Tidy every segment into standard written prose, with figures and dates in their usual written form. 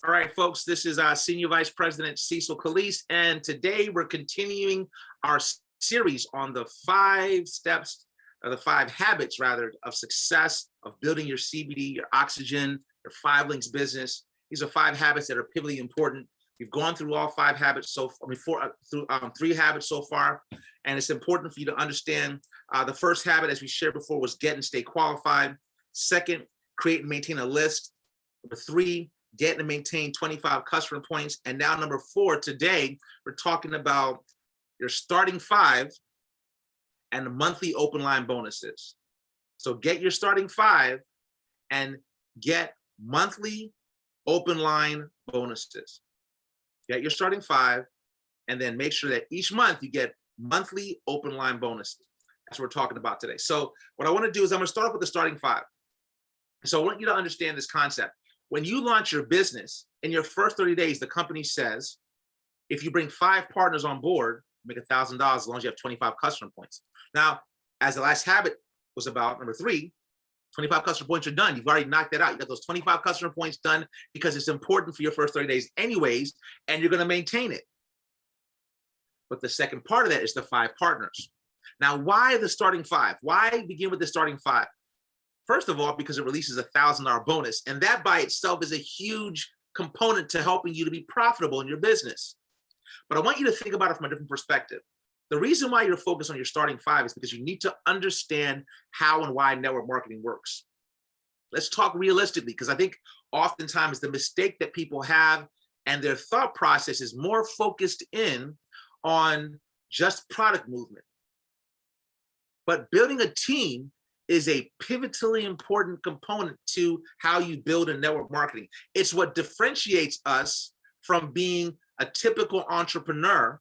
All right, folks, this is Senior Vice President Cecil Calliste, and today we're continuing our series on the 5 steps, or the 5 habits, rather, of success of building your CBD, your OXZGEN, your 5 links business. These are 5 habits that are pivotally important. We've gone through all 5 habits so far, through 3 habits so far, and it's important for you to understand the first habit, as we shared before, was get and stay qualified. Second, create and maintain a list. Number 3, get and maintain 25 customer points. And now number 4, today, we're talking about your starting 5 and the monthly open line bonuses. So get your starting 5 and get monthly open line bonuses. Get your starting 5 and then make sure that each month you get monthly open line bonuses. That's what we're talking about today. So what I want to do is I'm going to start off with the starting 5. So I want you to understand this concept. When you launch your business, in your first 30 days, the company says, if you bring 5 partners on board, make $1,000 as long as you have 25 customer points. Now, as the last habit was about, number 3, 25 customer points are done. You've already knocked that out. You got those 25 customer points done because it's important for your first 30 days anyways, and you're going to maintain it. But the second part of that is the 5 partners. Now, why the starting 5? Why begin with the starting 5? First of all, because it releases a $1,000 bonus, and that by itself is a huge component to helping you to be profitable in your business. But I want you to think about it from a different perspective. The reason why you're focused on your starting 5 is because you need to understand how and why network marketing works. Let's talk realistically, because I think oftentimes the mistake that people have and their thought process is more focused in on just product movement. But building a team is a pivotally important component to how you build in network marketing. It's what differentiates us from being a typical entrepreneur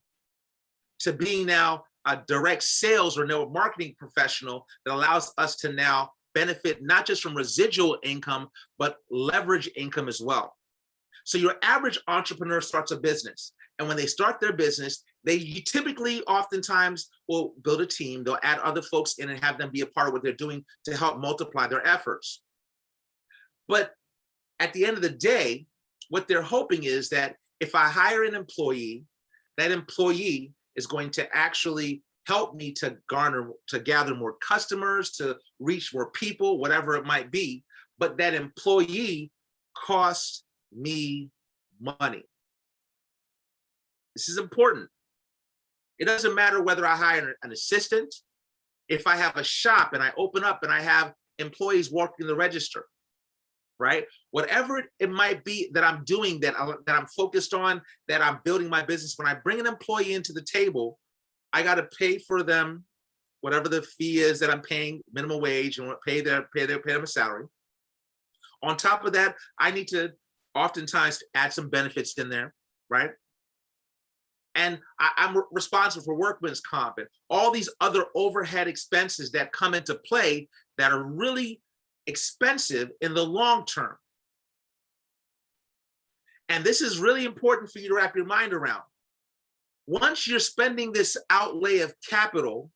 to being now a direct sales or network marketing professional that allows us to now benefit not just from residual income, but leverage income as well. So your average entrepreneur starts a business. And when they start their business, you typically oftentimes will build a team. They'll add other folks in and have them be a part of what they're doing to help multiply their efforts. But at the end of the day, what they're hoping is that if I hire an employee, that employee is going to actually help me to gather more customers, to reach more people, whatever it might be. But that employee costs me money. This is important. It doesn't matter whether I hire an assistant, if I have a shop and I open up and I have employees working the register, right? Whatever it might be that I'm doing, that I'm focused on, that I'm building my business, when I bring an employee into the table, I got to pay for them whatever the fee is that I'm paying, minimum wage, and pay them a salary. On top of that, I need to oftentimes add some benefits in there, right? And I'm responsible for workman's comp and all these other overhead expenses that come into play that are really expensive in the long term. And this is really important for you to wrap your mind around. Once you're spending this outlay of capital,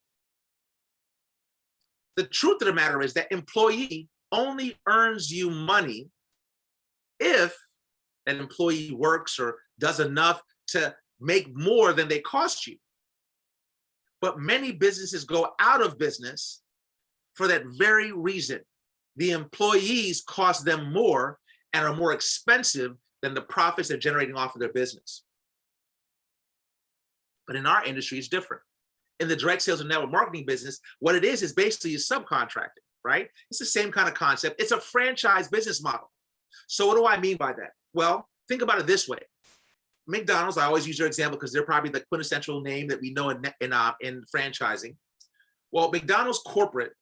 the truth of the matter is that employee only earns you money if an employee works or does enough to make more than they cost you. But many businesses go out of business for that very reason. The employees cost them more and are more expensive than the profits they're generating off of their business. But in our industry, it's different. In the direct sales and network marketing business, what it is basically subcontracting, right? It's the same kind of concept. It's a franchise business model. So what do I mean by that? Well, think about it this way. McDonald's, I always use their example because they're probably the quintessential name that we know in franchising. Well, McDonald's corporate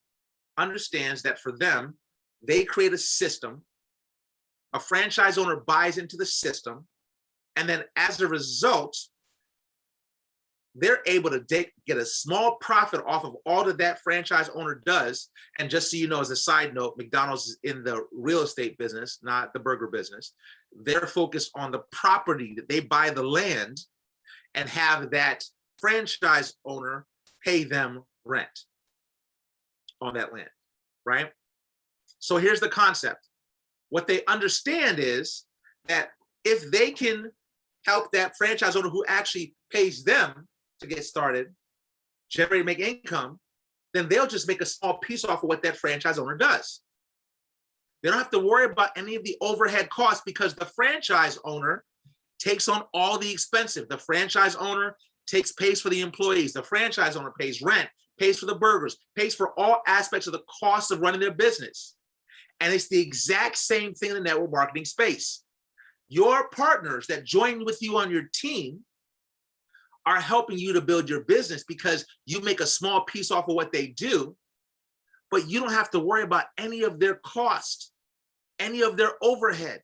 understands that for them, they create a system, a franchise owner buys into the system, and then as a result, they're able to get a small profit off of all that franchise owner does. And just so you know, as a side note, McDonald's is in the real estate business, not the burger business. They're focused on the property that they buy the land and have that franchise owner pay them rent on that land, right? So here's the concept. What they understand is that if they can help that franchise owner who actually pays them to get started, generate, make income, then they'll just make a small piece off of what that franchise owner does. They don't have to worry about any of the overhead costs because the franchise owner takes on all the expensive. The franchise owner pays for the employees. The franchise owner pays rent, pays for the burgers, pays for all aspects of the cost of running their business. And it's the exact same thing in the network marketing space. Your partners that join with you on your team are helping you to build your business because you make a small piece off of what they do, but you don't have to worry about any of their cost, any of their overhead.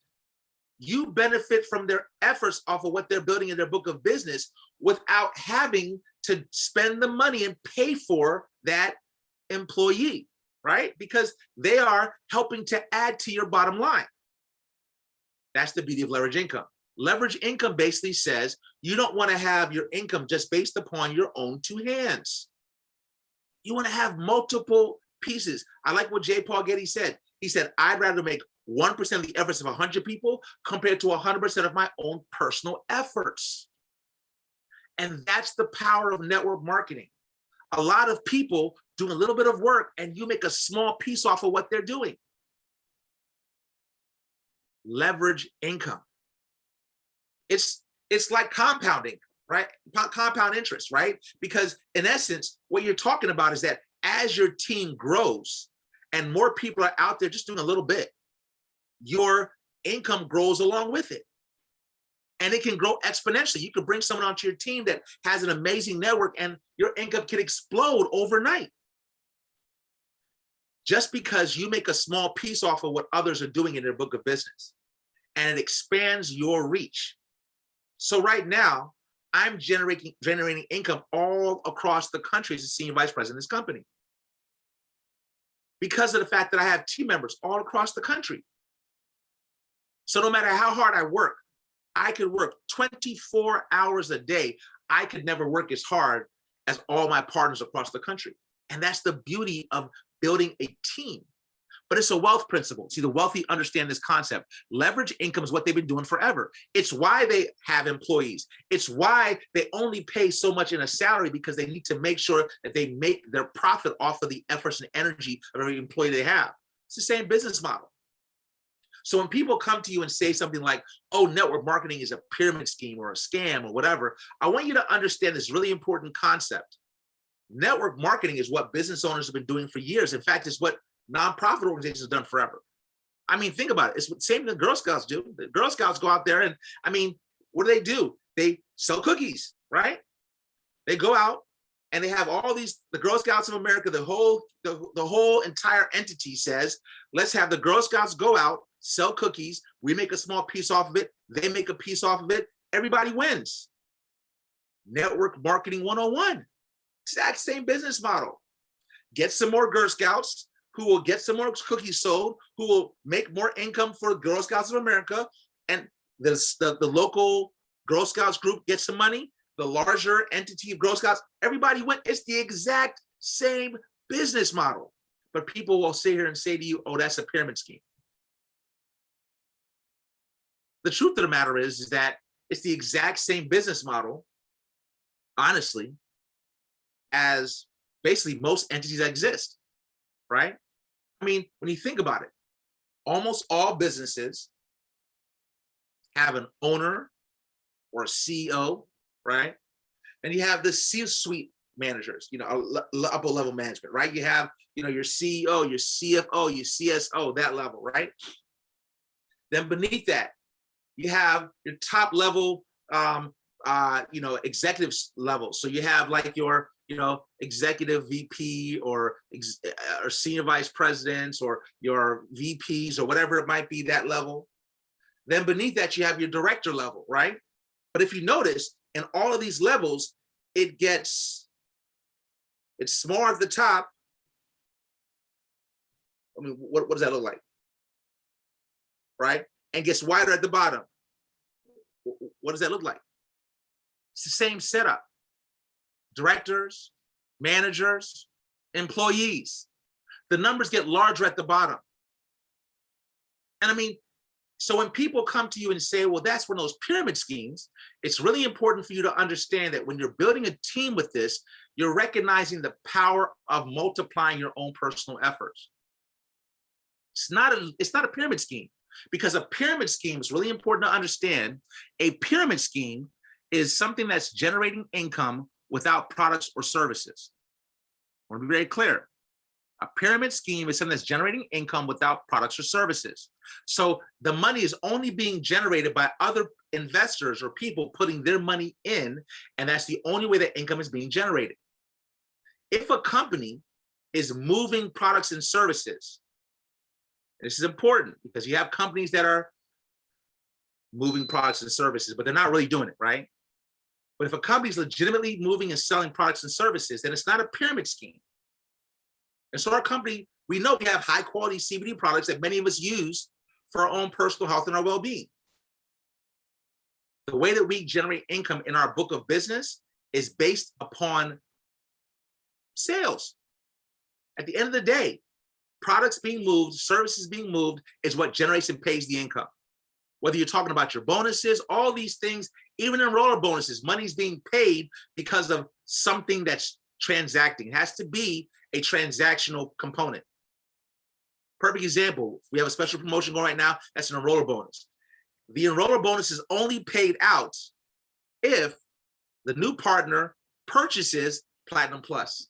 You benefit from their efforts off of what they're building in their book of business without having to spend the money and pay for that employee, right? Because they are helping to add to your bottom line. That's the beauty of leverage income. Leverage income basically says you don't want to have your income just based upon your own two hands. You want to have multiple pieces. I like what J. Paul Getty said. He said, I'd rather make 1% of the efforts of 100 people compared to 100% of my own personal efforts. And that's the power of network marketing. A lot of people do a little bit of work and you make a small piece off of what they're doing. Leverage income. It's like compounding, right? Compound interest, right? Because in essence, what you're talking about is that as your team grows and more people are out there just doing a little bit, your income grows along with it. And it can grow exponentially. You could bring someone onto your team that has an amazing network and your income can explode overnight. Just because you make a small piece off of what others are doing in their book of business, and it expands your reach. So right now, I'm generating income all across the country as a senior vice president of this company. Because of the fact that I have team members all across the country. So no matter how hard I work, I could work 24 hours a day. I could never work as hard as all my partners across the country. And that's the beauty of building a team. But it's a wealth principle. See, the wealthy understand this concept. Leverage income is what they've been doing forever. It's why they have employees. It's why they only pay so much in a salary, because they need to make sure that they make their profit off of the efforts and energy of every employee they have. It's the same business model. So when people come to you and say something like, oh, network marketing is a pyramid scheme or a scam or whatever, I want you to understand this really important concept. Network marketing is what business owners have been doing for years. In fact, it's what nonprofit organizations have done forever. I mean, think about it. It's the same the Girl Scouts do. The Girl Scouts go out there and, I mean, what do? They sell cookies, right? They go out and they have all these, the Girl Scouts of America, the whole entire entity says, let's have the Girl Scouts go out, sell cookies. We make a small piece off of it. They make a piece off of it. Everybody wins. Network marketing 101. Exact same business model. Get some more Girl Scouts who will get some more cookies sold, who will make more income for Girl Scouts of America, and the local Girl Scouts group gets some money, the larger entity of Girl Scouts, everybody went. It's the exact same business model. But people will sit here and say to you, oh, that's a pyramid scheme. The truth of the matter is that it's the exact same business model, honestly, as basically most entities that exist, right? I mean, when you think about it, almost all businesses have an owner or a CEO, right? And you have the C-suite managers, upper level management, right? You have, your CEO, your CFO, your CSO, that level, right? Then beneath that, you have your top level, executives level. So you have like your, executive VP or senior vice presidents or your VPs or whatever it might be, that level. Then beneath that, you have your director level, right? But if you notice, in all of these levels, it's smaller at the top. I mean, what does that look like? Right? And gets wider at the bottom. What does that look like? It's the same setup. Directors, managers, employees. The numbers get larger at the bottom. And I mean, So when people come to you and say, well, that's one of those pyramid schemes, it's really important for you to understand that when you're building a team with this, you're recognizing the power of multiplying your own personal efforts. It's not a pyramid scheme, because a pyramid scheme is really important to understand. A pyramid scheme is something that's generating income without products or services. I want to be very clear. A pyramid scheme is something that's generating income without products or services. So the money is only being generated by other investors or people putting their money in, and that's the only way that income is being generated. If a company is moving products and services, this is important because you have companies that are moving products and services, but they're not really doing it, right? But if a company is legitimately moving and selling products and services, then it's not a pyramid scheme. And so our company, we know we have high quality CBD products that many of us use for our own personal health and our well-being. The way that we generate income in our book of business is based upon sales. At the end of the day, products being moved, services being moved is what generates and pays the income. Whether you're talking about your bonuses, all these things, even enroller bonuses, money's being paid because of something that's transacting. It has to be a transactional component. Perfect example, we have a special promotion going right now, that's an enroller bonus. The enroller bonus is only paid out if the new partner purchases Platinum Plus.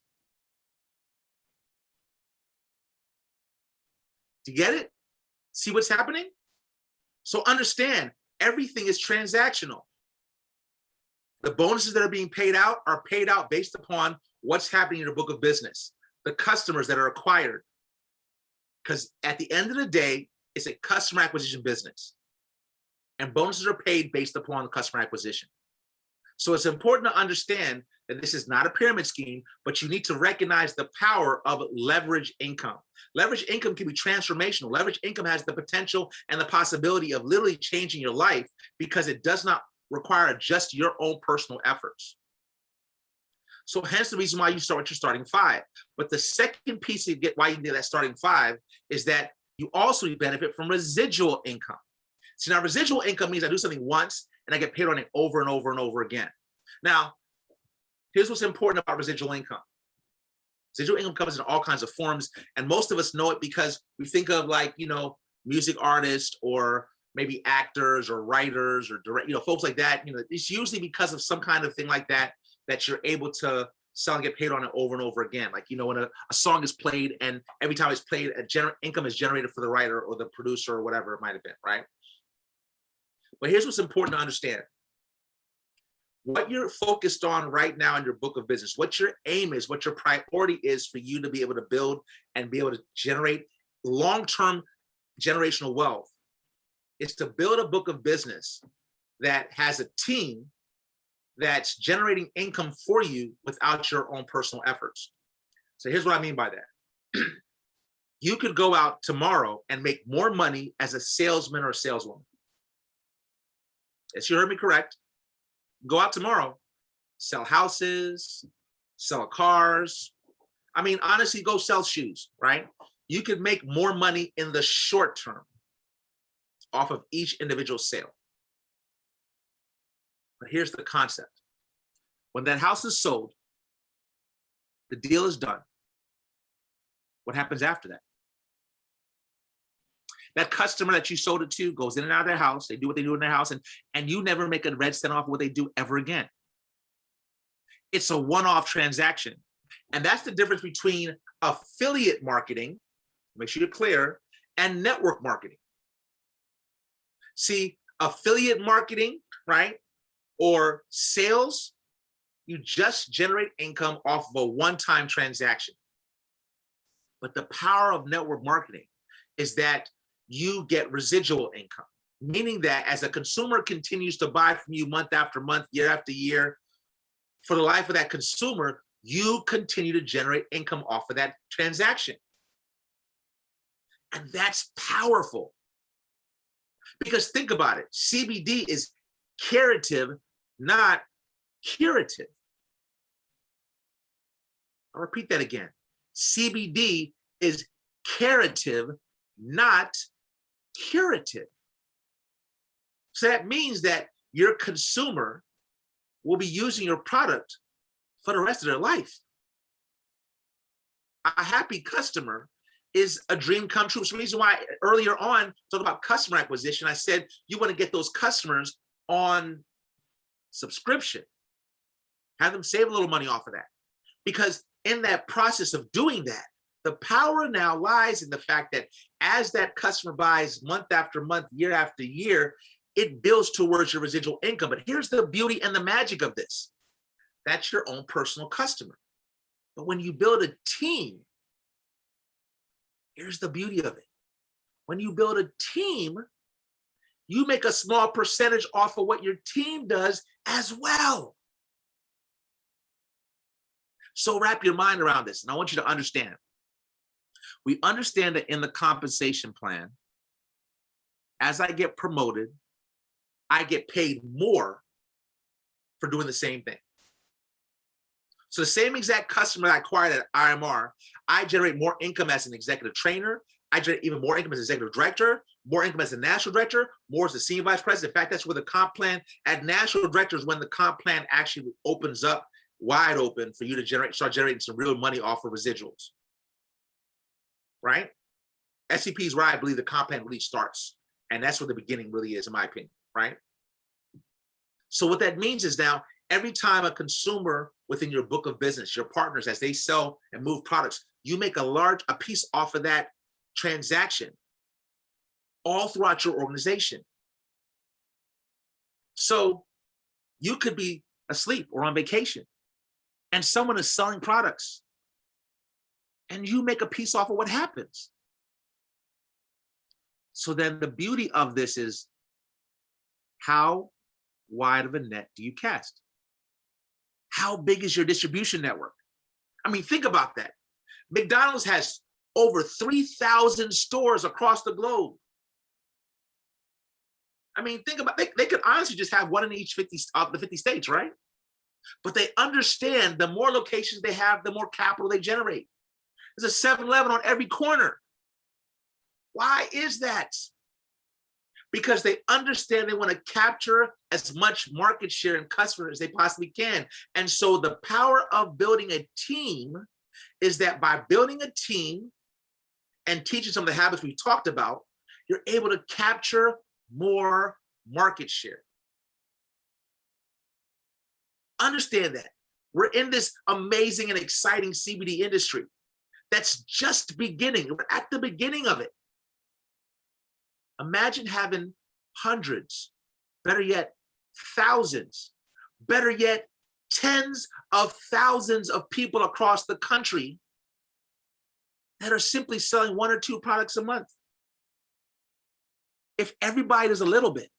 Do you get it? See what's happening? So understand, everything is transactional. The bonuses that are being paid out are paid out based upon what's happening in your book of business, the customers that are acquired. Because at the end of the day, it's a customer acquisition business. And bonuses are paid based upon customer acquisition. So it's important to understand that this is not a pyramid scheme, but you need to recognize the power of leverage income. Leverage income can be transformational. Leverage income has the potential and the possibility of literally changing your life because it does not require just your own personal efforts. So hence the reason why you start with your starting five. But the second piece you get why you need that starting five is that you also benefit from residual income. So now residual income means I do something once and I get paid on it over and over and over again. Now, here's what's important about residual income. Residual income comes in all kinds of forms, and most of us know it because we think of, like, music artists or maybe actors or writers or direct, folks like that. It's usually because of some kind of thing like that that you're able to sell and get paid on it over and over again. Like, when a song is played and every time it's played, income is generated for the writer or the producer or whatever it might have been, right? But here's what's important to understand. What you're focused on right now in your book of business, what your aim is, what your priority is for you to be able to build and be able to generate long-term generational wealth, is to build a book of business that has a team that's generating income for you without your own personal efforts. So here's what I mean by that. You could go out tomorrow and make more money as a salesman or a saleswoman. Yes, you heard me correct. Go out tomorrow, sell houses, sell cars. I mean, honestly, go sell shoes, right? You could make more money in the short term off of each individual sale. But here's the concept. When that house is sold, the deal is done. What happens after that? That customer that you sold it to goes in and out of their house. They do what they do in their house, and you never make a red cent off of what they do ever again. It's a one-off transaction. And that's the difference between affiliate marketing, make sure you're clear, and network marketing. See, affiliate marketing, right, or sales, you just generate income off of a one-time transaction. But the power of network marketing is that you get residual income, meaning that as a consumer continues to buy from you month after month, year after year, for the life of that consumer, you continue to generate income off of that transaction. And that's powerful. Because think about it, CBD is curative, not curative. I'll repeat that again. CBD is curative, not curative. So that means that your consumer will be using your product for the rest of their life. A happy customer is a dream come true. It's the reason why earlier on, talking about customer acquisition, I said you want to get those customers on subscription. Have them save a little money off of that. Because in that process of doing that, the power now lies in the fact that as that customer buys month after month, year after year, it builds towards your residual income. But here's the beauty and the magic of this. That's your own personal customer. But when you build a team, here's the beauty of it. When you build a team, you make a small percentage off of what your team does as well. So wrap your mind around this. And I want you to understand. We understand that in the compensation plan, as I get promoted, I get paid more for doing the same thing. So the same exact customer I acquired at IMR, I generate more income as an executive trainer. I generate even more income as an executive director, more income as a national director, more as a senior vice president. In fact, that's where the comp plan at national director is when the comp plan actually opens up wide open for you to start generating some real money off of residuals, right? SVP is where I believe the comp plan really starts. And that's where the beginning really is, in my opinion, right? So what that means is now, every time a consumer within your book of business, your partners, as they sell and move products, you make a piece off of that transaction all throughout your organization. So you could be asleep or on vacation and someone is selling products and you make a piece off of what happens. So then the beauty of this is, how wide of a net do you cast? How big is your distribution network? I mean, think about that. McDonald's has over 3,000 stores across the globe. I mean, think about it. They could honestly just have one in each 50 of the 50 states, right? But they understand the more locations they have, the more capital they generate. There's a 7-Eleven on every corner. Why is that? Because they understand they want to capture as much market share and customers as they possibly can. And so the power of building a team is that by building a team and teaching some of the habits we talked about, you're able to capture more market share. Understand that. We're in this amazing and exciting CBD industry that's just beginning. We're at the beginning of it. Imagine having hundreds, better yet, thousands, better yet, tens of thousands of people across the country that are simply selling 1 or 2 products a month. If everybody does a little bit,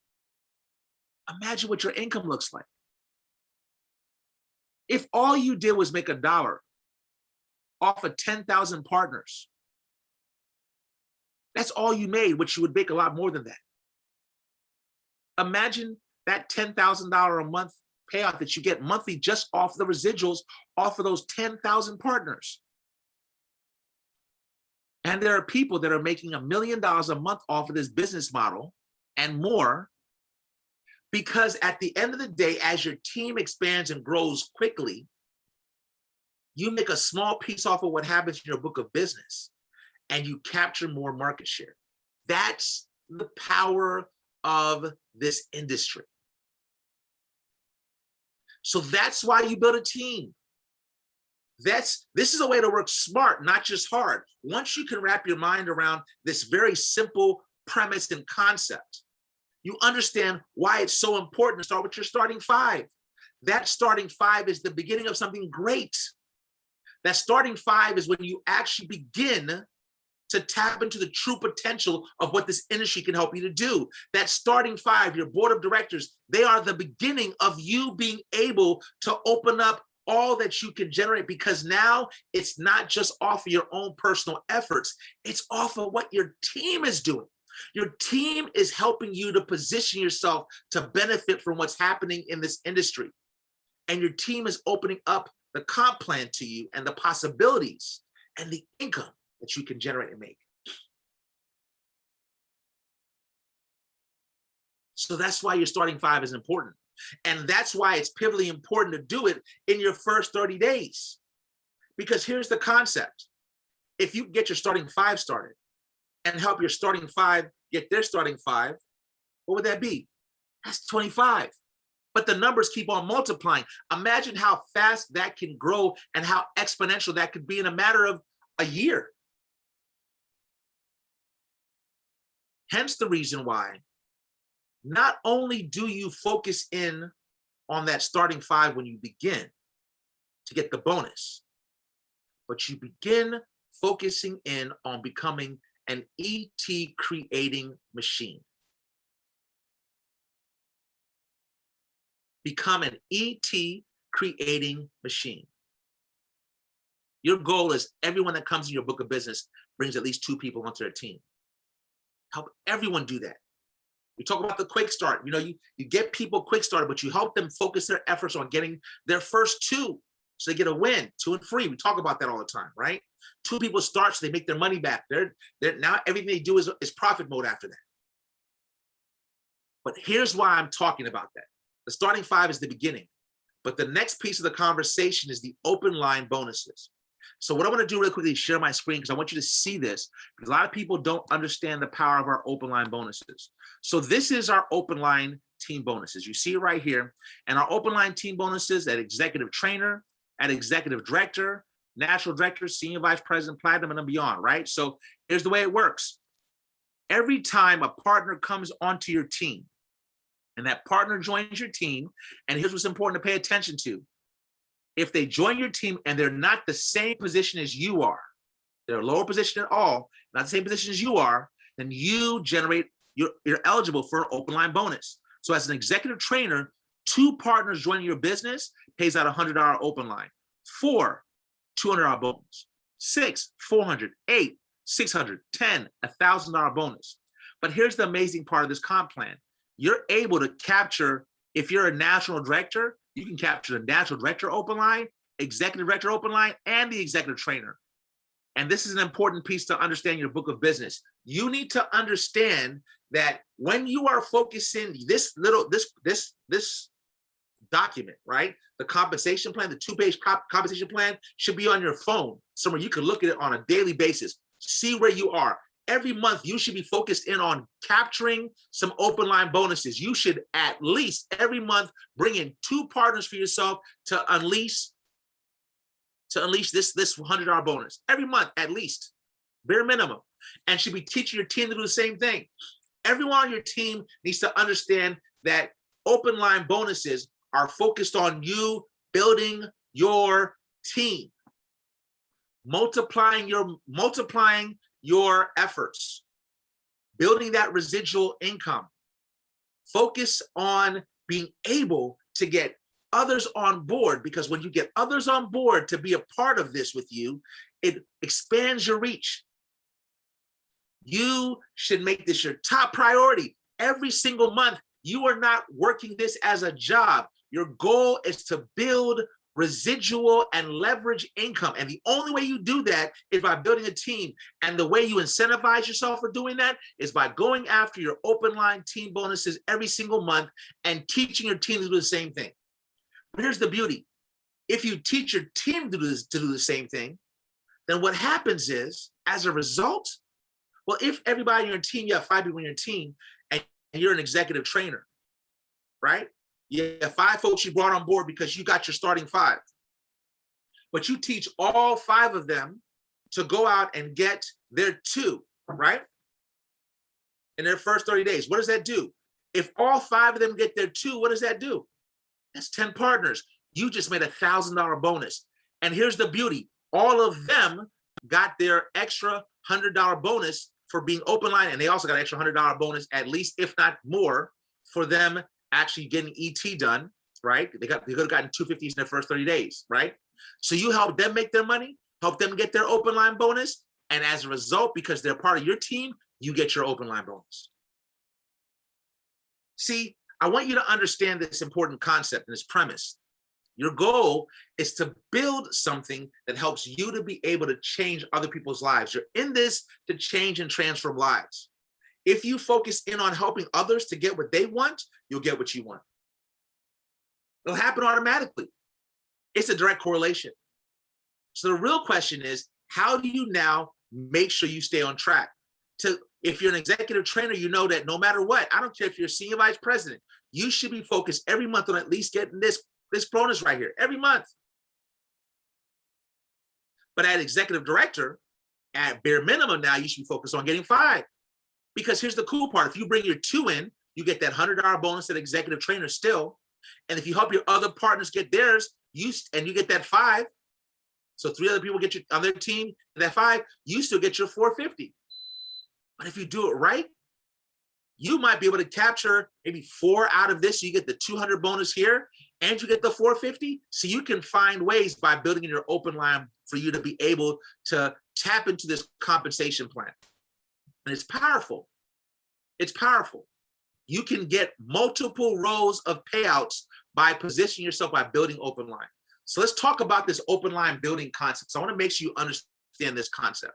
imagine what your income looks like. If all you did was make $1 off of 10,000 partners, that's all you made, which you would make a lot more than that. Imagine that $10,000 a month payout that you get monthly just off the residuals off of those 10,000 partners. And there are people that are making $1 million a month off of this business model and more, because at the end of the day, as your team expands and grows quickly, you make a small piece off of what happens in your book of business and you capture more market share. That's the power of this industry. So that's why you build a team. This is a way to work smart, not just hard. Once you can wrap your mind around this very simple premise and concept, you understand why it's so important to start with your starting 5. That starting 5 is the beginning of something great. That starting 5 is when you actually begin to tap into the true potential of what this industry can help you to do. That starting 5, your board of directors, they are the beginning of you being able to open up all that you can generate, because now it's not just off of your own personal efforts, it's off of what your team is doing. Your team is helping you to position yourself to benefit from what's happening in this industry. And your team is opening up the comp plan to you and the possibilities and the income that you can generate and make. So that's why your starting five is important. And that's why it's pivotally important to do it in your first 30 days. Because here's the concept. If you get your starting five started and help your starting five get their starting five, what would that be? That's 25. But the numbers keep on multiplying. Imagine how fast that can grow and how exponential that could be in a matter of a year. Hence the reason why not only do you focus in on that starting five when you begin to get the bonus, but you begin focusing in on becoming an ET creating machine. Become an ET creating machine. Your goal is everyone that comes in your book of business brings at least 2 people onto their team. Help everyone do that. We talk about the quick start. You know, you get people quick started, but you help them focus their efforts on getting their first 2 so they get a win, 2 and free. We talk about that all the time, right? 2 people start so they make their money back. They're now everything they do is profit mode after that. But here's why I'm talking about that. The starting five is the beginning, but the next piece of the conversation is the open line bonuses. So what I want to do really quickly is share my screen because I want you to see this because a lot of people don't understand the power of our open line bonuses. So this is our open line team bonuses. You see it right here. And our open line team bonuses at executive trainer, at executive director, national director, senior vice president, platinum, and beyond, right? So here's the way it works. Every time a partner comes onto your team and that partner joins your team, and here's what's important to pay attention to. If they join your team and they're not the same position as you are, they're a lower position at all, not the same position as you are, then you generate, you're eligible for an open line bonus. So as an executive trainer, 2 partners joining your business pays out $100 open line. 4, $200 bonus. 6, $400. 8, $600. 10, $1,000 bonus. But here's the amazing part of this comp plan. You're able to capture, if you're a national director, you can capture the national director open line, executive director open line, and the executive trainer. And this is an important piece to understand your book of business. You need to understand that when you are focusing this document, right? The compensation plan, the 2-page compensation plan should be on your phone somewhere you can look at it on a daily basis, see where you are. Every month, you should be focused in on capturing some open line bonuses. You should at least every month bring in 2 partners for yourself to unleash this $100 bonus every month, at least, bare minimum, and should be teaching your team to do the same thing. Everyone on your team needs to understand that open line bonuses are focused on you building your team, multiplying your efforts, building that residual income. Focus on being able to get others on board, because when you get others on board to be a part of this with you, it expands your reach. You should make this your top priority. Every single month, you are not working this as a job. Your goal is to build residual and leverage income. And the only way you do that is by building a team. And the way you incentivize yourself for doing that is by going after your open line team bonuses every single month and teaching your team to do the same thing. But here's the beauty. If you teach your team to do the same thing, then what happens is, as a result, well, if everybody on your team, you have 5 people on your team, and you're an executive trainer, right? You have 5 folks you brought on board because you got your starting 5. But you teach all 5 of them to go out and get their 2, right? In their first 30 days. What does that do? If all 5 of them get their 2, what does that do? That's 10 partners. You just made $1,000 bonus. And here's the beauty. All of them got their extra $100 bonus for being open line, and they also got an extra $100 bonus, at least, if not more, for them actually getting ET done, right? They could have gotten 250s in their first 30 days, right? So you help them make their money, help them get their open line bonus, and as a result, because they're part of your team, you get your open line bonus. See, I want you to understand this important concept and this premise. Your goal is to build something that helps you to be able to change other people's lives. You're in this to change and transform lives. If you focus in on helping others to get what they want, you'll get what you want. It'll happen automatically. It's a direct correlation. So the real question is, how do you now make sure you stay on track? If you're an executive trainer, you know that no matter what, I don't care if you're a senior vice president, you should be focused every month on at least getting this bonus right here, every month. But at executive director, at bare minimum now, you should be focused on getting 5. Because here's the cool part. If you bring your 2 in, you get that $100 bonus at executive trainer still. And if you help your other partners get theirs, you get that 5. So 3 other people get on their team, that 5, you still get your $450. But if you do it right, you might be able to capture maybe 4 out of this. So you get the 200 bonus here and you get the 450. So you can find ways by building in your open line for you to be able to tap into this compensation plan. And it's powerful. It's powerful. You can get multiple rows of payouts by positioning yourself by building open line. So let's talk about this open line building concept. So I want to make sure you understand this concept.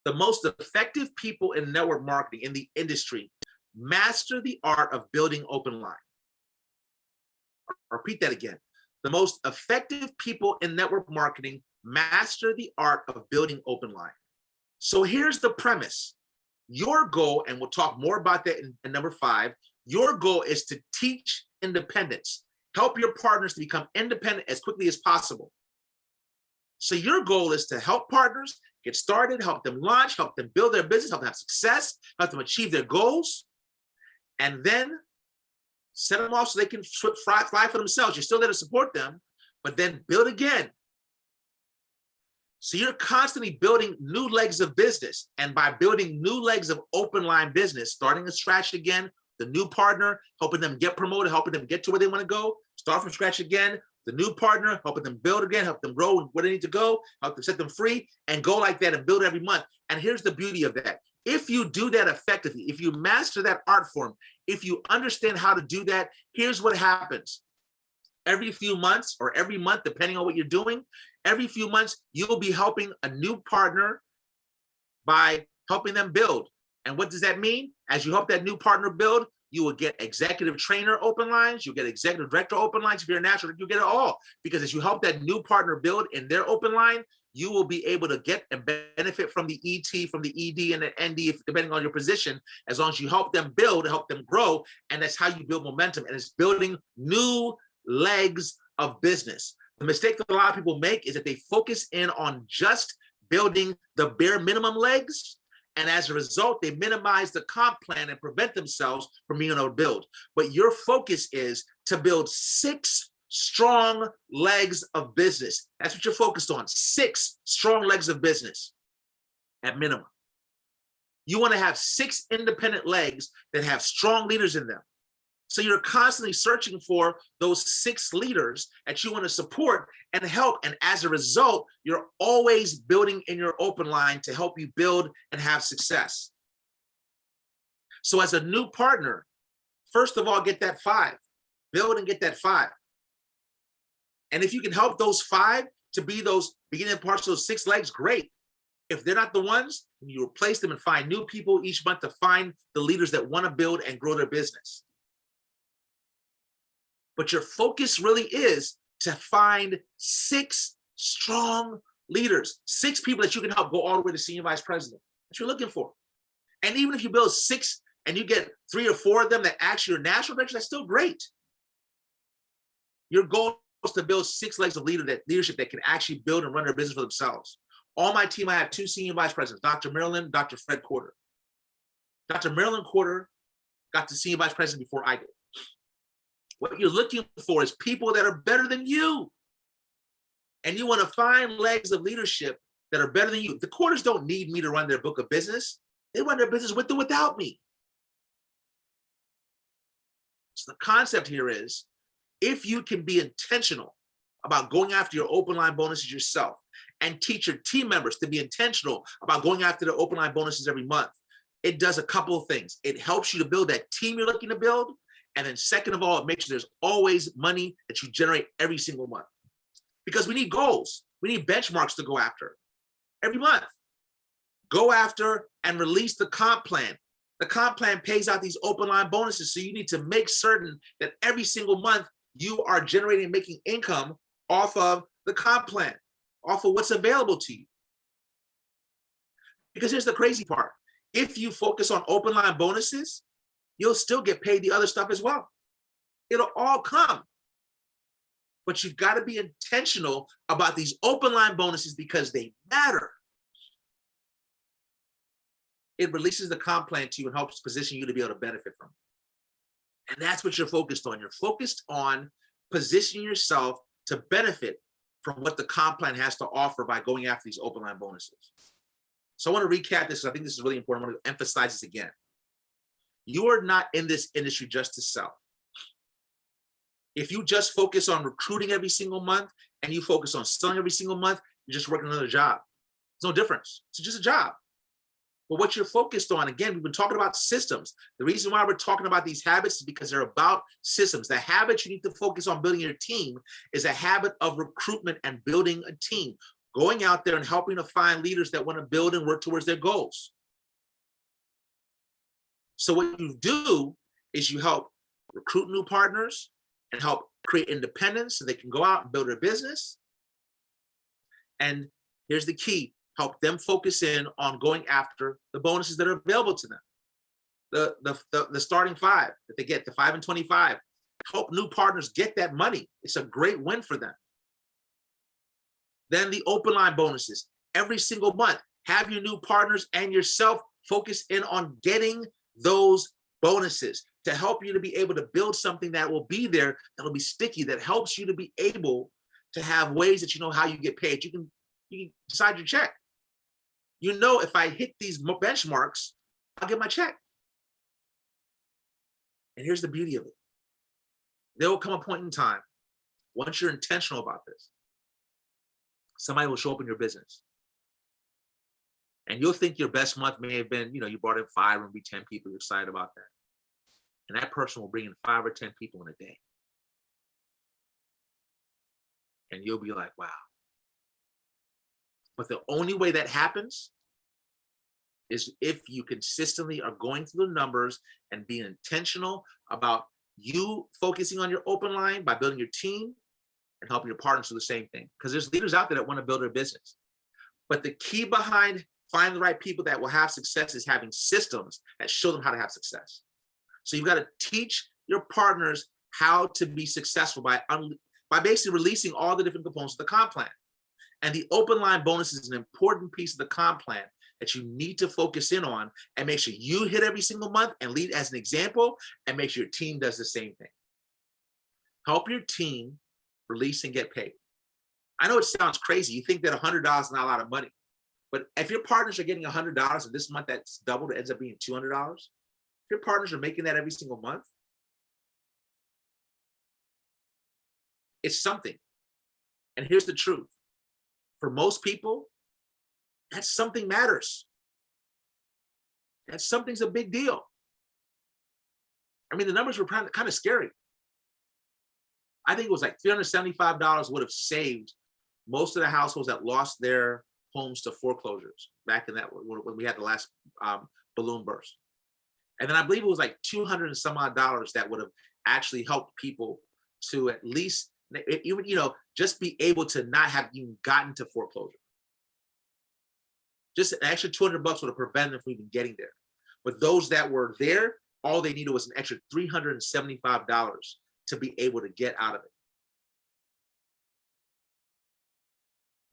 The most effective people in network marketing in the industry master the art of building open line. I'll repeat that again. The most effective people in network marketing master the art of building open line. So here's the premise. Your goal, and we'll talk more about that in number 5, your goal is to teach independence. Help your partners to become independent as quickly as possible. So your goal is to help partners get started, help them launch, help them build their business, help them have success, help them achieve their goals, and then set them off so they can fly for themselves. You're still there to support them, but then build again. So you're constantly building new legs of business. And by building new legs of open line business, starting from scratch again, the new partner, helping them get promoted, helping them get to where they want to go, start from scratch again, the new partner, helping them build again, help them grow where they need to go, help them set them free, and go like that and build every month. And here's the beauty of that. If you do that effectively, if you master that art form, if you understand how to do that, here's what happens. Every few months or every month, depending on what you're doing, every few months, you'll be helping a new partner by helping them build. And what does that mean? As you help that new partner build, you will get executive trainer open lines, you'll get executive director open lines. If you're a natural, you'll get it all. Because as you help that new partner build in their open line, you will be able to get and benefit from the ET, from the ED, and the ND, depending on your position, as long as you help them build, help them grow. And that's how you build momentum. And it's building new legs of business. The mistake that a lot of people make is that they focus in on just building the bare minimum legs. And as a result, they minimize the comp plan and prevent themselves from being able to build. But your focus is to build 6 strong legs of business. That's what you're focused on, 6 strong legs of business at minimum. You want to have 6 independent legs that have strong leaders in them. So you're constantly searching for those 6 leaders that you want to support and help. And as a result, you're always building in your open line to help you build and have success. So as a new partner, first of all, get that 5. Build and get that 5. And if you can help those 5 to be those beginning parts of those 6 legs, great. If they're not the ones, you replace them and find new people each month to find the leaders that want to build and grow their business. But your focus really is to find 6 strong leaders, 6 people that you can help go all the way to senior vice president. That's what you're looking for. And even if you build 6 and you get 3 or 4 of them that actually are national directors, that's still great. Your goal is to build 6 legs of leadership that can actually build and run their business for themselves. On my team, I have 2 senior vice presidents, Dr. Marilyn, Dr. Fred Porter. Dr. Marilyn Porter got to senior vice president before I did. What you're looking for is people that are better than you. And you want to find legs of leadership that are better than you. The Porters don't need me to run their book of business. They run their business with or without me. So the concept here is, if you can be intentional about going after your open line bonuses yourself and teach your team members to be intentional about going after the open line bonuses every month, it does a couple of things. It helps you to build that team you're looking to build. And then second of all, it makes sure there's always money that you generate every single month. Because we need goals. We need benchmarks to go after every month. Go after and release the comp plan. The comp plan pays out these open line bonuses. So you need to make certain that every single month you are generating and making income off of the comp plan, off of what's available to you. Because here's the crazy part. If you focus on open line bonuses, you'll still get paid the other stuff as well. It'll all come. But you've got to be intentional about these open line bonuses because they matter. It releases the comp plan to you and helps position you to be able to benefit from it. And that's what you're focused on. You're focused on positioning yourself to benefit from what the comp plan has to offer by going after these open line bonuses. So I want to recap this because I think this is really important. I want to emphasize this again. You are not in this industry just to sell. If you just focus on recruiting every single month and you focus on selling every single month, you're just working another job. There's no difference. It's just a job. But what you're focused on, again, we've been talking about systems. The reason why we're talking about these habits is because they're about systems. The habit you need to focus on building your team is a habit of recruitment and building a team, going out there and helping to find leaders that want to build and work towards their goals. So what you do is you help recruit new partners and help create independence so they can go out and build their business. And here's the key. Help them focus in on going after the bonuses that are available to them. The starting five that they get, the 5 and 25. Help new partners get that money. It's a great win for them. Then the open line bonuses. Every single month, have your new partners and yourself focus in on getting those bonuses to help you to be able to build something that will be there, that will be sticky, that helps you to be able to have ways that you know how you get paid. You can decide your check. You know, if I hit these benchmarks, I'll get my check. And here's the beauty of it. There will come a point in time, once you're intentional about this, somebody will show up in your business. And you'll think your best month may have been, you brought in 5 or maybe 10 people, you're excited about that. And that person will bring in 5 or 10 people in a day. And you'll be like, wow. But the only way that happens is if you consistently are going through the numbers and being intentional about you focusing on your open line by building your team and helping your partners do the same thing. Because there's leaders out there that want to build their business. But the key behind finding the right people that will have success is having systems that show them how to have success. So you've got to teach your partners how to be successful by basically releasing all the different components of the comp plan. And the open line bonus is an important piece of the comp plan that you need to focus in on and make sure you hit every single month and lead as an example and make sure your team does the same thing. Help your team release and get paid. I know it sounds crazy. You think that $100 is not a lot of money, but if your partners are getting $100 and this month that's doubled, it ends up being $200. If your partners are making that every single month, it's something. And here's the truth. For most people, that something matters. That something's a big deal. I mean, the numbers were kind of scary. I think it was like $375 would have saved most of the households that lost their homes to foreclosures back in that when we had the last balloon burst. And then I believe it was like $200 and some odd that would have actually helped people to at least even, just be able to not have even gotten to foreclosure. Just an extra $200 would have prevented them from even getting there. But those that were there, all they needed was an extra $375 to be able to get out of it.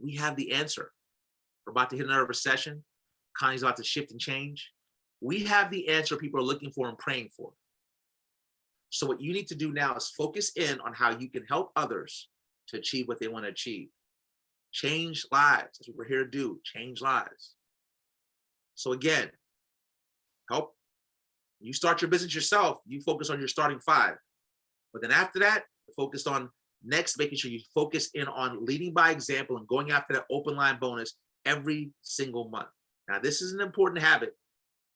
We have the answer. We're about to hit another recession. Economy's about to shift and change. We have the answer people are looking for and praying for. So what you need to do now is focus in on how you can help others to achieve what they want to achieve. Change lives. That's what we're here to do. Change lives. So again, help. You start your business yourself. You focus on your starting 5. But then after that, focus on next, making sure you focus in on leading by example and going after that open line bonus every single month. Now, this is an important habit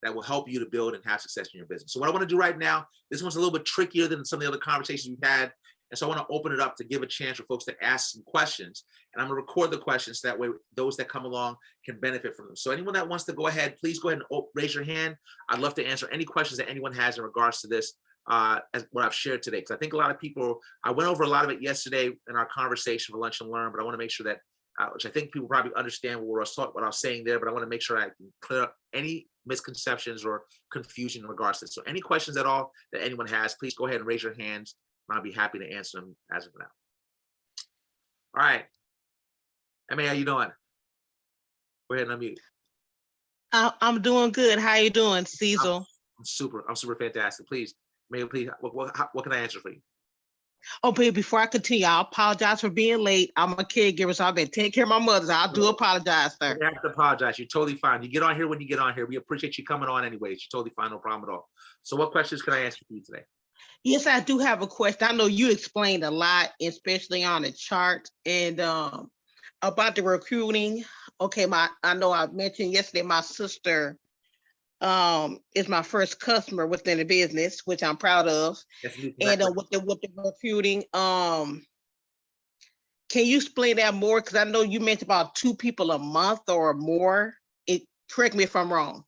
that will help you to build and have success in your business. So what I want to do right now, this one's a little bit trickier than some of the other conversations we've had And so I want to open it up to give a chance for folks to ask some questions. And I'm going to record the questions so that way those that come along can benefit from them. So anyone that wants to go ahead, please go ahead and raise your hand. I'd love to answer any questions that anyone has in regards to this, as what I've shared today. Because I think a lot of people, I went over a lot of it yesterday in our conversation for Lunch and Learn, but I want to make sure that, which I think people probably understand what I was saying there, but I want to make sure I can clear up any misconceptions or confusion in regards to this. So any questions at all that anyone has, please go ahead and raise your hands, and I'll be happy to answer them as of now. All right. Emma, how you doing? Go ahead and unmute. I'm doing good. How you doing, Cecil? I'm super fantastic. Please, what can I answer for you? Oh, but before I continue, I apologize for being late. I'm a caregiver, so I've been taking care of my mother. I do apologize, sir. You have to apologize. You're totally fine. You get on here when you get on here. We appreciate you coming on anyways. You're totally fine. No problem at all. So what questions can I ask you today? Yes, I do have a question. I know you explained a lot, especially on the chart and about the recruiting. Okay, I know I mentioned yesterday my sister is my first customer within the business, which I'm proud of. And with the recruiting, can you explain that more? Because I know you mentioned about 2 people a month or more. Correct me if I'm wrong.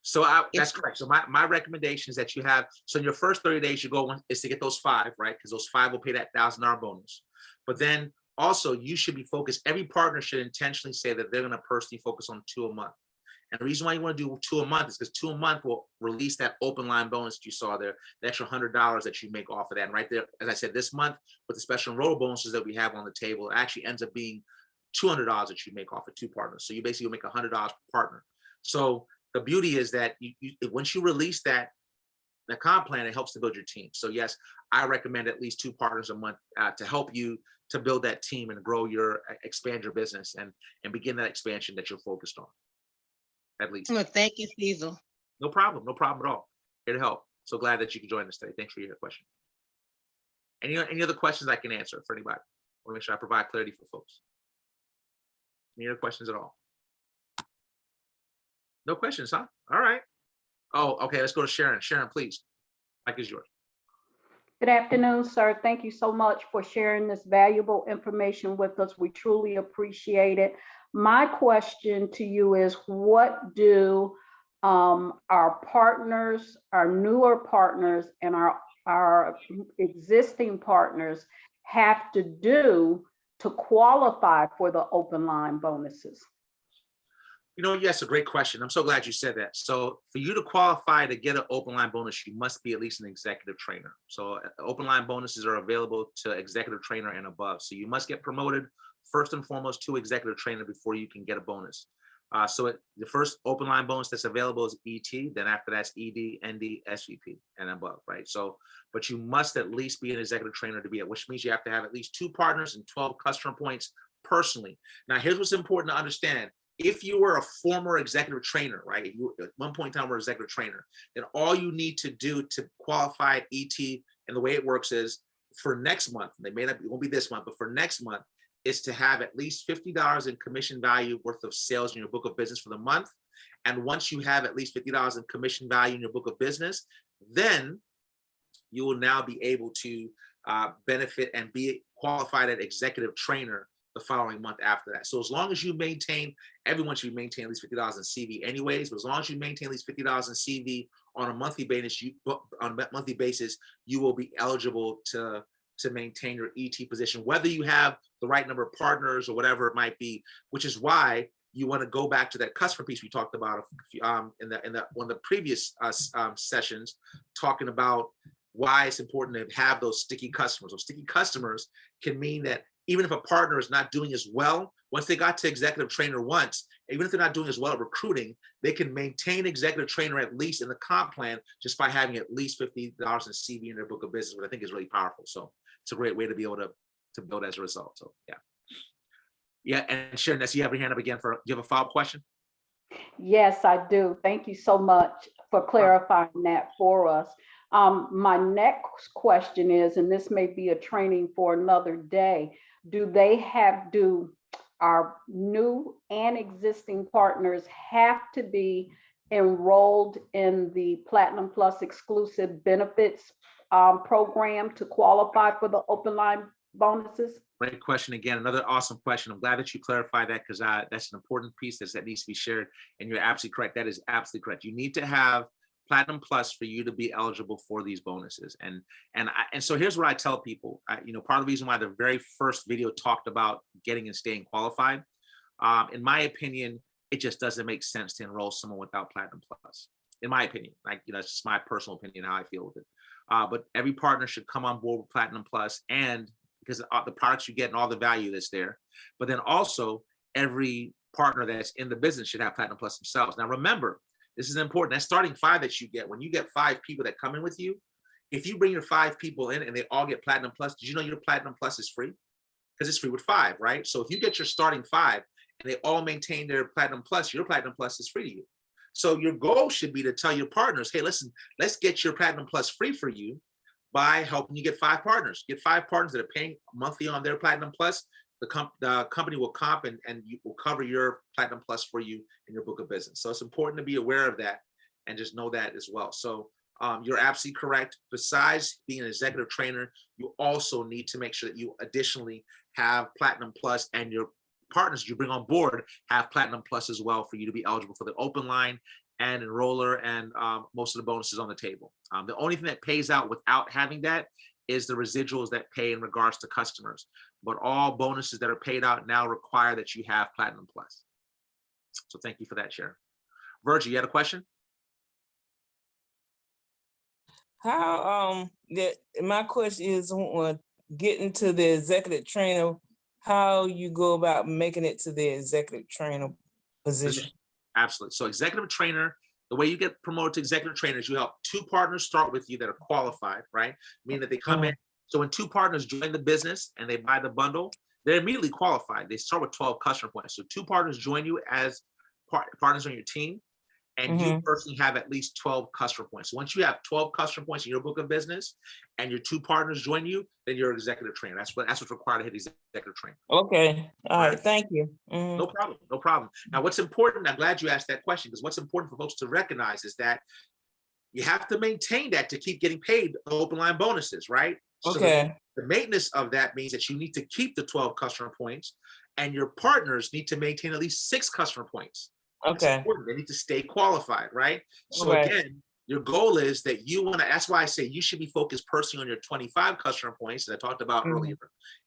So that's correct. So my recommendation is that you have, so in your first 30 days, you go is to get those 5, right? Because those 5 will pay that $1,000 bonus. But then also you should be focused. Every partner should intentionally say that they're going to personally focus on 2 a month. And the reason why you want to do 2 a month is because 2 a month will release that open line bonus that you saw there, the extra $100 that you make off of that. And right there, as I said, this month with the special enroll bonuses that we have on the table, it actually ends up being $200 that you make off of 2 partners. So you basically make $100 per partner. So the beauty is that once you release the comp plan, it helps to build your team. So yes, I recommend at least 2 partners a month to help you to build that team and expand your business and begin that expansion that you're focused on. At least. Thank you, Cecil. No problem at all. Here to help. So glad that you could join us today. Thanks for your question. Any other questions I can answer for anybody? I want to make sure I provide clarity for folks. Any other questions at all? No questions, huh? All right. Oh, okay. Let's go to Sharon. Sharon, please. Mic is yours. Good afternoon, sir. Thank you so much for sharing this valuable information with us. We truly appreciate it. My question to you is, what do our partners, our newer partners, and our existing partners have to do to qualify for the open line bonuses? Yes, a great question. I'm so glad you said that. So for you to qualify to get an open line bonus, you must be at least an executive trainer. So open line bonuses are available to executive trainer and above. So you must get promoted first and foremost to executive trainer before you can get a bonus. The first open line bonus that's available is ET. Then after that's ED, ND, SVP, and above, right? So, but you must at least be an executive trainer to be it, which means you have to have at least 2 partners and 12 customer points personally. Now, here's what's important to understand. If you were a former executive trainer, right? If you at one point in time were an executive trainer, then all you need to do to qualify at ET, and the way it works is for next month, it won't be this month, but for next month, is to have at least $50 in commission value worth of sales in your book of business for the month. And once you have at least $50 in commission value in your book of business, then you will now be able to benefit and be qualified as executive trainer the following month after that. So as long as you maintain, everyone should maintain at least $50 in CV anyways, but as long as you maintain at least $50 in CV on a monthly basis, you will be eligible to maintain your ET position, whether you have the right number of partners or whatever it might be, which is why you want to go back to that customer piece we talked about in one of the previous sessions, talking about why it's important to have those sticky customers. Those sticky customers can mean that even if a partner is not doing as well, once they got to executive trainer once, even if they're not doing as well at recruiting, they can maintain executive trainer at least in the comp plan just by having at least $50 in CV in their book of business, which I think is really powerful. So it's a great way to be able to build as a result. So yeah. Yeah, and Sharon, I see you have your hand up again do you have a follow-up question? Yes, I do. Thank you so much for clarifying that for us. My next question is, and this may be a training for another day, do our new and existing partners have to be enrolled in the Platinum Plus exclusive benefits program to qualify for the Openline bonuses? Great question again. Another awesome question. I'm glad that you clarified that because that's an important piece that needs to be shared. And you're absolutely correct. That is absolutely correct. You need to have Platinum Plus for you to be eligible for these bonuses. And so here's what I tell people. Part of the reason why the very first video talked about getting and staying qualified, in my opinion, it just doesn't make sense to enroll someone without Platinum Plus. In my opinion, it's just my personal opinion how I feel with it. But every partner should come on board with Platinum Plus, and because the products you get and all the value that's there. But then also every partner that's in the business should have Platinum Plus themselves. Now remember, this is important. That starting 5 that you get, when you get 5 people that come in with you, if you bring your 5 people in and they all get Platinum Plus, did you know your Platinum Plus is free? Because it's free with 5, right? So if you get your starting 5 and they all maintain their Platinum Plus, your Platinum Plus is free to you. So your goal should be to tell your partners, hey, listen, let's get your Platinum Plus free for you by helping you get 5 partners. Get 5 partners that are paying monthly on their Platinum Plus. The company will comp and you will cover your Platinum Plus for you in your book of business. So it's important to be aware of that and just know that as well. So you're absolutely correct. Besides being an executive trainer, you also need to make sure that you additionally have Platinum Plus, and your partners you bring on board have Platinum Plus as well for you to be eligible for the open line and enroller and most of the bonuses on the table. The only thing that pays out without having that is the residuals that pay in regards to customers. But all bonuses that are paid out now require that you have Platinum Plus. So thank you for that, Sharon. Virgil, you had a question? How my question is getting to the executive trainer, how you go about making it to the executive trainer position? Absolutely. So executive trainer, the way you get promoted to executive trainers, you help 2 partners start with you that are qualified, right? Meaning that they come in. So when 2 partners join the business and they buy the bundle, they're immediately qualified. They start with 12 customer points. So 2 partners join you as partners on your team, and you personally have at least 12 customer points. So once you have 12 customer points in your book of business and your 2 partners join you, then you're an executive trainer. That's what's required to hit executive trainer. Okay. All right. Thank you. No problem. No problem. Now, what's important, I'm glad you asked that question, because what's important for folks to recognize is that you have to maintain that to keep getting paid the open line bonuses, right? Okay. So the maintenance of that means that you need to keep the 12 customer points, and your partners need to maintain at least 6 customer points. Okay. They need to stay qualified, right? So again, your goal is that you want to, that's why I say you should be focused personally on your 25 customer points that I talked about earlier,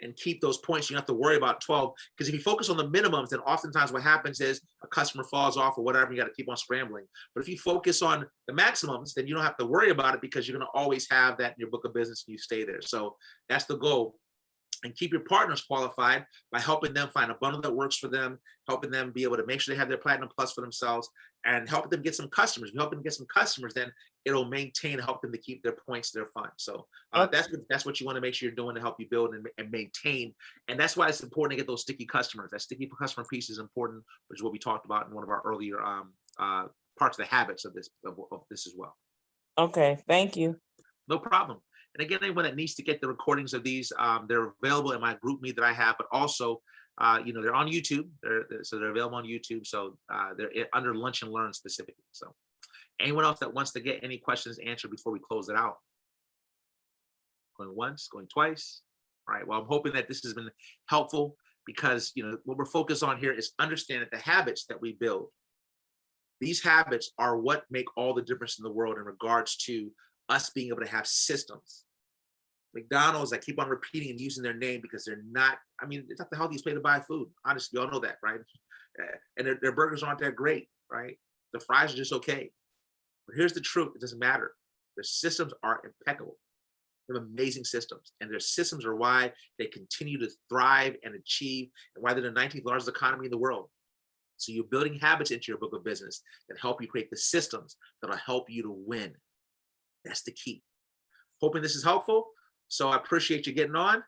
and keep those points. You don't have to worry about 12, because if you focus on the minimums, then oftentimes what happens is a customer falls off or whatever, you got to keep on scrambling. But if you focus on the maximums, then you don't have to worry about it, because you're going to always have that in your book of business and you stay there. So that's the goal. And keep your partners qualified by helping them find a bundle that works for them, helping them be able to make sure they have their Platinum Plus for themselves, and helping them get some customers. If you help them get some customers, then it'll maintain, help them to keep their points, their fun. So that's what you want to make sure you're doing to help you build and maintain. And that's why it's important to get those sticky customers. That sticky customer piece is important, which is what we talked about in one of our earlier parts of the habits of this as well. Okay, thank you. No problem. And again, anyone that needs to get the recordings of these, they're available in my group meet that I have, but also, they're on YouTube. So they're available on YouTube. So they're under Lunch and Learn specifically. So anyone else that wants to get any questions answered before we close it out? Going once, going twice. All right. Well, I'm hoping that this has been helpful, because, what we're focused on here is understanding the habits that we build. These habits are what make all the difference in the world in regards to us being able to have systems. McDonald's, I keep on repeating and using their name because they're not, it's not the healthiest way to buy food. Honestly, y'all know that, right? And their burgers aren't that great, right? The fries are just okay. But here's the truth, it doesn't matter. Their systems are impeccable. They have amazing systems, and their systems are why they continue to thrive and achieve, and why they're the 19th largest economy in the world. So you're building habits into your book of business that help you create the systems that'll help you to win. That's the key. Hoping this is helpful. So I appreciate you getting on.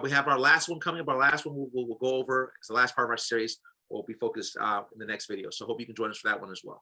We have our last one coming up. Our last one we'll go over. It's the last part of our series. We'll be focused in the next video. So hope you can join us for that one as well.